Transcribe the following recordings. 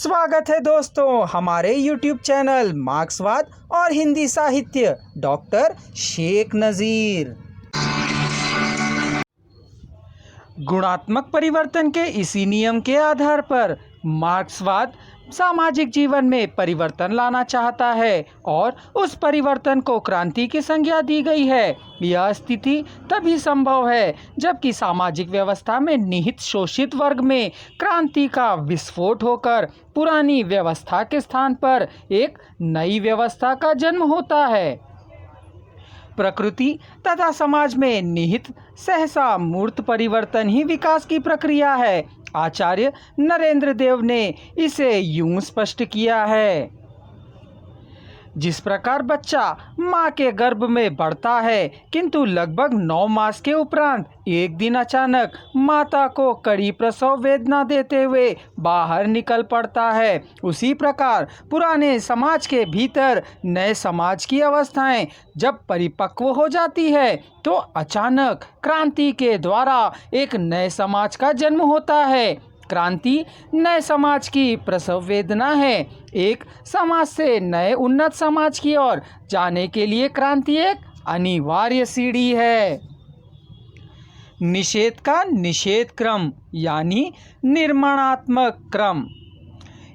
स्वागत है दोस्तों हमारे YouTube चैनल मार्क्सवाद और हिंदी साहित्य डॉक्टर शेख नज़ीर। गुणात्मक परिवर्तन के इसी नियम के आधार पर मार्क्सवाद सामाजिक जीवन में परिवर्तन लाना चाहता है और उस परिवर्तन को क्रांति की संज्ञा दी गई है। यह स्थिति तभी संभव है जबकि सामाजिक व्यवस्था में निहित शोषित वर्ग में क्रांति का विस्फोट होकर पुरानी व्यवस्था के स्थान पर एक नई व्यवस्था का जन्म होता है। प्रकृति तथा समाज में निहित सहसा मूर्त परिवर्तन ही विकास की प्रक्रिया है। आचार्य नरेंद्र देव ने इसे यूं स्पष्ट किया है, जिस प्रकार बच्चा माँ के गर्भ में बढ़ता है किंतु लगभग 9 मास के उपरांत एक दिन अचानक माता को कड़ी प्रसव वेदना देते हुए बाहर निकल पड़ता है, उसी प्रकार पुराने समाज के भीतर नए समाज की अवस्थाएं जब परिपक्व हो जाती है तो अचानक क्रांति के द्वारा एक नए समाज का जन्म होता है। क्रांति नए समाज की प्रसव वेदना है। एक समाज से नए उन्नत समाज की ओर जाने के लिए क्रांति एक अनिवार्य सीढ़ी है। निषेध का निषेध क्रम यानी निर्माणात्मक क्रम।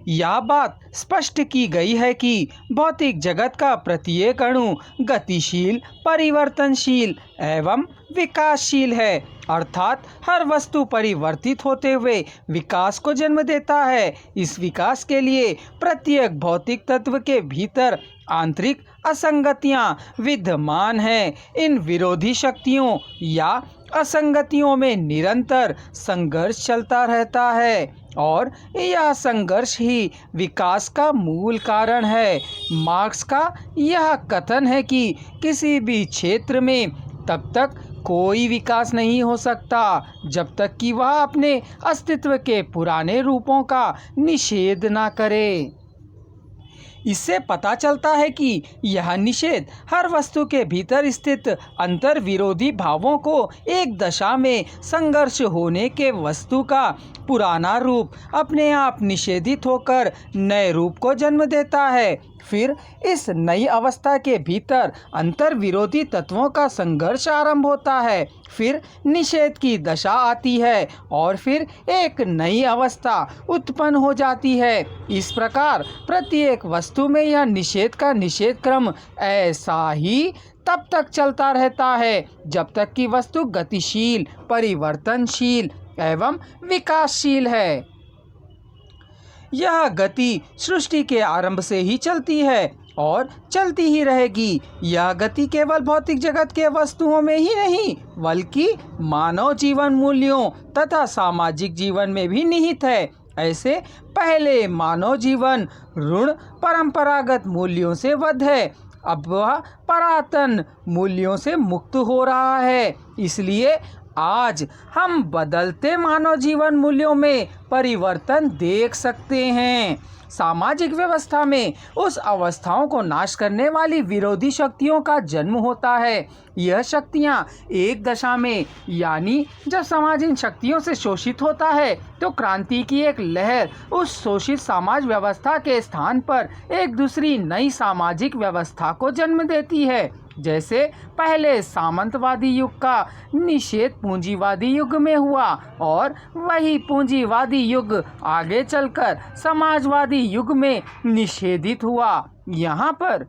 यह बात स्पष्ट की गई है कि भौतिक जगत का प्रत्येक अणु गतिशील, परिवर्तनशील एवं विकासशील है, अर्थात हर वस्तु परिवर्तित होते हुए विकास को जन्म देता है। इस विकास के लिए प्रत्येक भौतिक तत्व के भीतर आंतरिक असंगतियां विद्यमान हैं। इन विरोधी शक्तियों या असंगतियों में निरंतर संघर्ष चलता रहता है और यह संघर्ष ही विकास का मूल कारण है। मार्क्स का यह कथन है कि किसी भी क्षेत्र में तब तक कोई विकास नहीं हो सकता जब तक कि वह अपने अस्तित्व के पुराने रूपों का निषेध ना करे। इससे पता चलता है कि यह निषेध हर वस्तु के भीतर स्थित अंतर विरोधी भावों को एक दशा में संघर्ष होने के वस्तु का पुराना रूप अपने आप निषेधित होकर नए रूप को जन्म देता है। फिर इस नई अवस्था के भीतर अंतर विरोधी तत्वों का संघर्ष आरंभ होता है, फिर निषेध की दशा आती है और फिर एक नई अवस्था उत्पन्न हो जाती है। इस प्रकार प्रत्येक वस्तु में यह निषेध का निषेध क्रम ऐसा ही तब तक चलता रहता है जब तक कि वस्तु गतिशील, परिवर्तनशील एवं विकासशील है। यह गति सृष्टि के आरंभ से ही चलती है और चलती ही रहेगी। यह गति केवल भौतिक जगत के वस्तुओं में ही नहीं बल्कि मानव जीवन मूल्यों तथा सामाजिक जीवन में भी निहित है। ऐसे पहले मानव जीवन ऋण परंपरागत मूल्यों से बद्ध है, अब वह पुरातन मूल्यों से मुक्त हो रहा है। इसलिए आज हम बदलते मानव जीवन मूल्यों में परिवर्तन देख सकते हैं। सामाजिक व्यवस्था में उस अवस्थाओं को नाश करने वाली विरोधी शक्तियों का जन्म होता है। यह शक्तियां एक दशा में यानी जब समाज इन शक्तियों से शोषित होता है तो क्रांति की एक लहर उस शोषित समाज व्यवस्था के स्थान पर एक दूसरी नई सामाजिक व्यवस्था को जन्म देती है। जैसे पहले सामंतवादी युग का निषेध पूंजीवादी युग में हुआ और वही पूंजीवादी युग आगे चलकर समाजवादी युग में निषेधित हुआ। यहाँ पर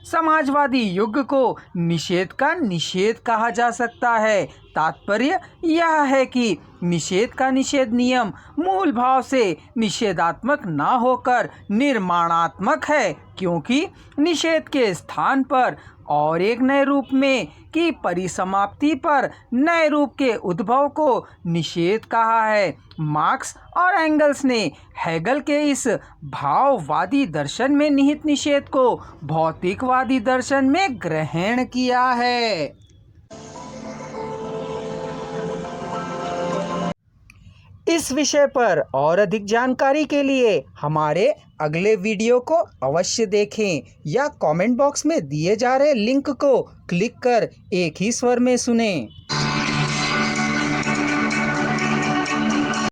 समाजवादी युग को निषेध का निषेध कहा जा सकता है। तात्पर्य यह है कि निषेध का निषेध नियम मूल भाव से निषेधात्मक ना होकर निर्माणात्मक है, क्योंकि निषेध के स्थान पर और एक नए रूप में की परिसमाप्ति पर नए रूप के उद्भव को निषेध कहा है। मार्क्स और एंगल्स ने हेगल के इस भाववादी दर्शन में निहित निषेध को भौतिकवादी दर्शन में ग्रहण किया है। इस विषय पर और अधिक जानकारी के लिए हमारे अगले वीडियो को अवश्य देखें या कमेंट बॉक्स में दिए जा रहे लिंक को क्लिक कर एक ही स्वर में सुनें।